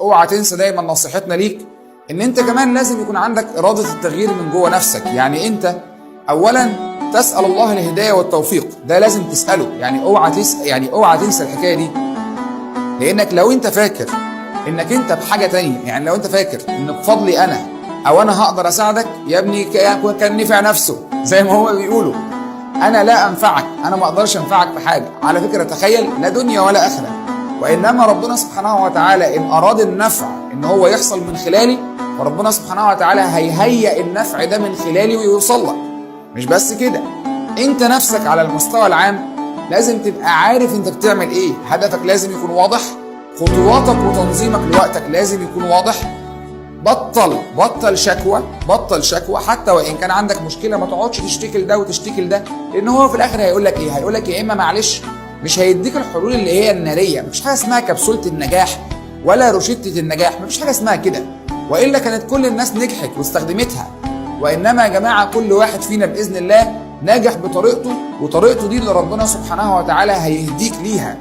اوعى تنسى دايما نصيحتنا ليك ان انت كمان لازم يكون عندك إرادة التغيير من جوه نفسك. يعني انت اولا تسأل الله الهداية والتوفيق، ده لازم تسأله. يعني اوعى تنسى الحكاية دي، لانك لو انت فاكر انك انت بحاجة تانية، يعني لو انت فاكر ان بفضلي انا او انا هقدر اساعدك، يا ابني كان نفع نفسه زي ما هو بيقولوا. انا لا انفعك، انا ما اقدرش انفعك في حاجة. على فكرة تخيل، لا دنيا ولا اخرة، وانما ربنا سبحانه وتعالى ان اراد النفع ان هو يحصل من خلالي، فربنا سبحانه وتعالى هيهيئ النفع ده من خلالي ويوصل لك. مش بس كده، انت نفسك على المستوى العام لازم تبقى عارف انت بتعمل ايه. هدفك لازم يكون واضح، خطواتك وتنظيمك لوقتك لازم يكون واضح. بطل شكوى حتى وان كان عندك مشكله. ما تقعدش تشتكي لده وتشتكي لده، لان هو في الاخر هيقول لك ايه؟ هيقول لك يا اما معلش، مش هيديك الحلول اللي هي الناريه. مفيش حاجه اسمها كبسوله النجاح ولا روشته النجاح، مفيش حاجه اسمها كده، والا كانت كل الناس نجحت واستخدمتها. وانما يا جماعه كل واحد فينا باذن الله ناجح بطريقته، وطريقته دي اللي ربنا سبحانه وتعالى هيهديك ليها.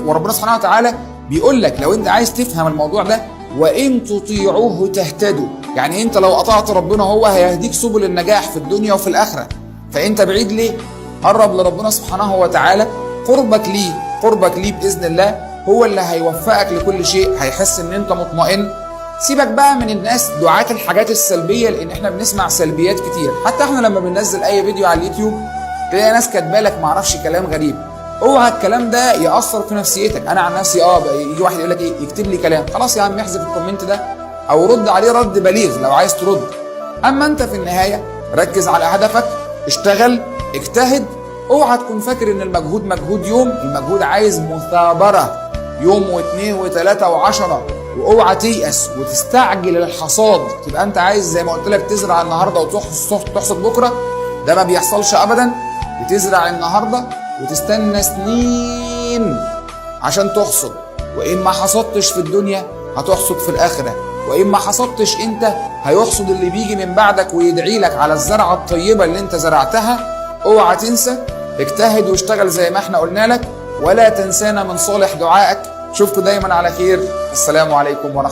وربنا سبحانه وتعالى بيقول لك لو انت عايز تفهم الموضوع ده، وان تطيعوه تهتدوا. يعني انت لو اطعت ربنا هو هيهديك سبل النجاح في الدنيا وفي الاخره. فانت بعيد ليه؟ قرب لربنا سبحانه وتعالى. قربك ليه باذن الله هو اللي هيوفقك لكل شيء. هيحس ان انت مطمئن. سيبك بقى من الناس دعاة الحاجات السلبيه، لان احنا بنسمع سلبيات كتير. حتى احنا لما بننزل اي فيديو على اليوتيوب تلاقي ناس كاتبالك معرفش كلام غريب. اوعى الكلام ده ياثر في نفسيتك. انا عن نفسي يجي واحد يقول لك ايه، يكتب لي كلام، خلاص يا عم احذف الكومنت ده او رد عليه رد بليغ لو عايز ترد. اما انت في النهايه ركز على هدفك، اشتغل، اجتهد. اوعى تكون فاكر ان المجهود مجهود يوم، المجهود عايز مثابره يوم واثنين وثلاثه وعشرة. واوعى تيأس وتستعجل الحصاد، تبقى انت عايز زي ما قلت لك تزرع النهارده وتحصد بكره. ده ما بيحصلش ابدا. بتزرع النهارده وتستنى سنين عشان تحصد. وإن ما حصدتش في الدنيا هتحصد في الآخرة، وإن ما حصدتش أنت هيحصد اللي بيجي من بعدك ويدعي لك على الزرعة الطيبة اللي أنت زرعتها. اوعى تنسى، اجتهد واشتغل زي ما احنا قلنا لك، ولا تنسانا من صالح دعائك. اشوفكم دايما على خير. السلام عليكم ورحمة الله.